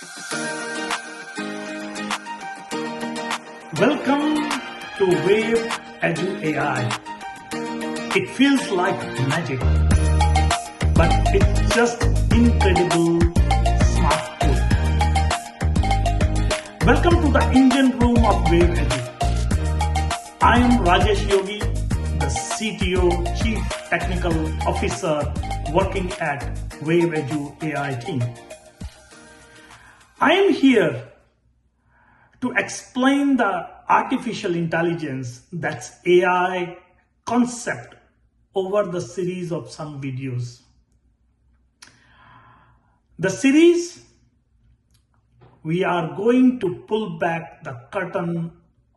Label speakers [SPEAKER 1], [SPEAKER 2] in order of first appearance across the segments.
[SPEAKER 1] Welcome to WaveEdu AI. It feels like magic, but it's just incredible smart tool. Welcome to the engine room of WaveEdu. I am Rajesh Yogi, the CTO, Chief Technical Officer working at WaveEdu AI team. I am here to explain the artificial intelligence, that's AI concept, over the series of some videos. The series, we are going to pull back the curtain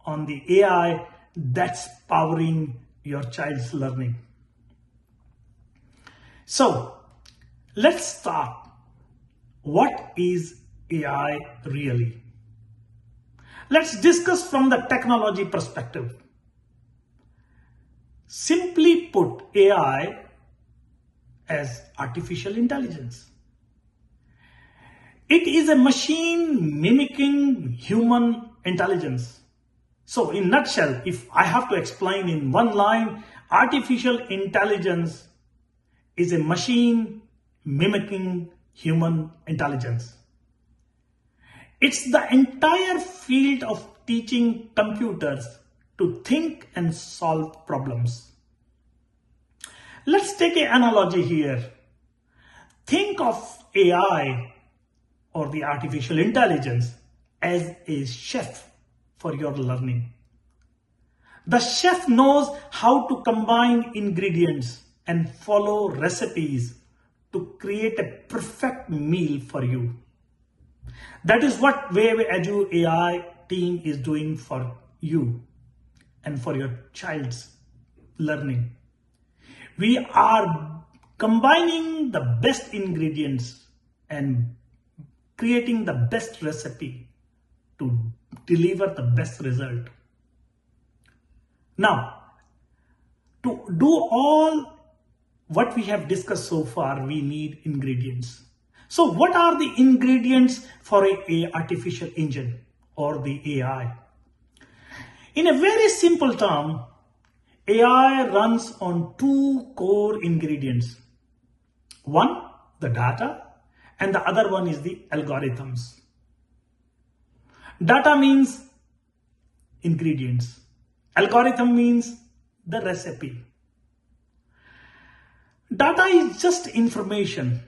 [SPEAKER 1] on the AI that's powering your child's learning. So, let's start. What is AI really? Let's discuss from the technology perspective. Simply put, AI as artificial intelligence. It is a machine mimicking human intelligence. So in a nutshell, if I have to explain in one line, artificial intelligence is a machine mimicking human intelligence. It's the entire field of teaching computers to think and solve problems. Let's take an analogy here. Think of AI or the artificial intelligence as a chef for your learning. The chef knows how to combine ingredients and follow recipes to create a perfect meal for you. That is what WaveEdu AI team is doing for you and for your child's learning. We are combining the best ingredients and creating the best recipe to deliver the best result. Now, to do all what we have discussed so far, we need ingredients. So what are the ingredients for a artificial engine or the AI? In a very simple term, AI runs on two core ingredients. One, the data, and the other one is the algorithms. Data means ingredients. Algorithm means the recipe. Data is just information.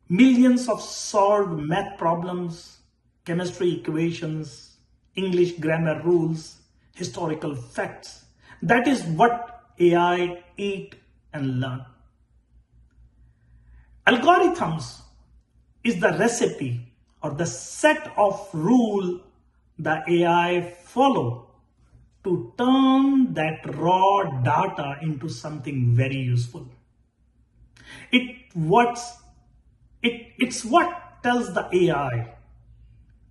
[SPEAKER 1] Millions of solved math problems, chemistry equations, English grammar rules, historical facts. That is what AI eat and learn. Algorithms is the recipe or the set of rules the AI follow to turn that raw data into something very useful. It's what tells the AI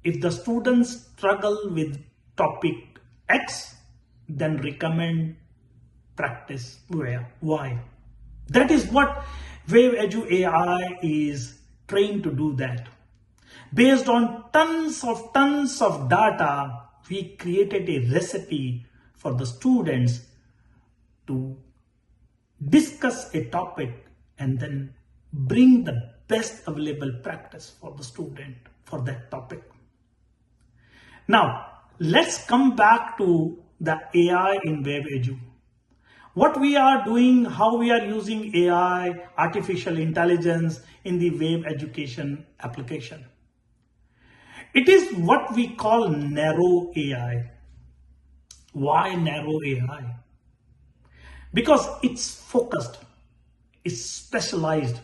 [SPEAKER 1] if the students struggle with topic X, then recommend practice Y. That is what WaveEdu AI is trained to do that. Based on tons of data, we created a recipe for the students to discuss a topic and then bring the best available practice for the student for that topic. Now, let's come back to the AI in WaveEdu. What we are doing, how we are using AI, artificial intelligence in the Wave Education application. It is what we call narrow AI. Why narrow AI? Because it's focused, it's specialized,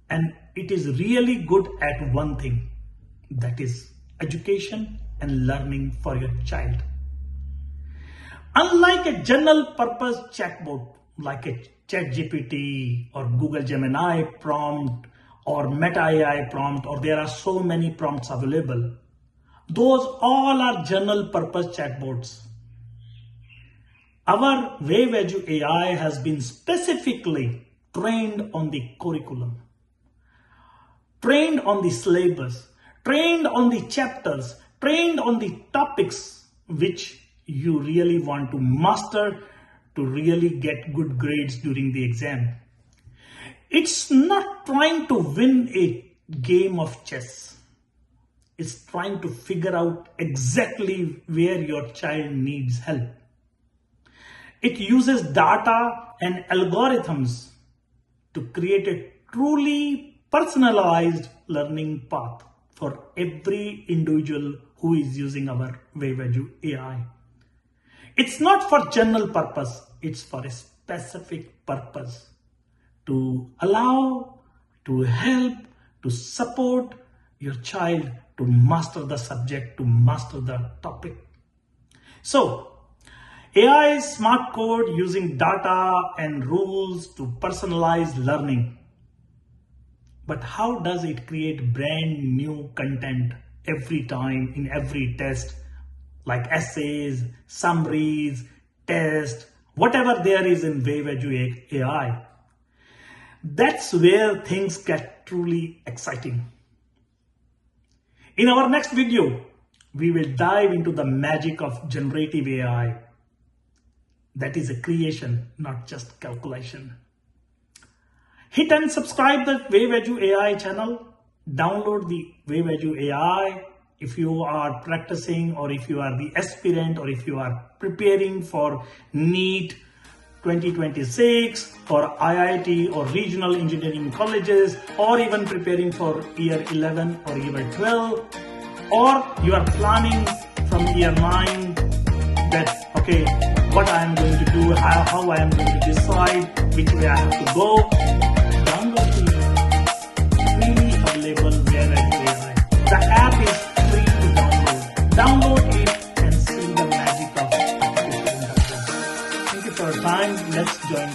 [SPEAKER 1] and it is really good at one thing, that is education and learning for your child. Unlike a general purpose chatbot like a ChatGPT or Google Gemini prompt or Meta AI prompt, or there are so many prompts available, those all are general purpose chatbots. Our WaveEdu AI has been specifically trained on the curriculum trained on the syllabus, trained on the chapters, trained on the topics which you really want to master to really get good grades during the exam. It's not trying to win a game of chess. It's trying to figure out exactly where your child needs help. It uses data and algorithms to create a truly personalized learning path for every individual who is using our WaveEdu AI. It's not for general purpose, it's for a specific purpose to allow, to help, to support your child to master the subject, to master the topic. So, AI is smart code using data and rules to personalize learning. But how does it create brand new content every time in every test, like essays, summaries, tests, whatever there is in WaveEdu AI? That's where things get truly exciting. In our next video, we will dive into the magic of generative AI. That is a creation, not just calculation. Hit and subscribe the WaveEdu AI channel. Download the WaveEdu AI if you are practicing, or if you are the aspirant, or if you are preparing for NEET 2026 or IIT or regional engineering colleges, or even preparing for year 11 or year 12, or you are planning from year 9 that, okay, what I am going to do, how I am going to decide which way I have to go. Download the freely available WaveEdu AI. The app is free to download. Download it and see the magic of artificial intelligence. Thank you for your time. Let's join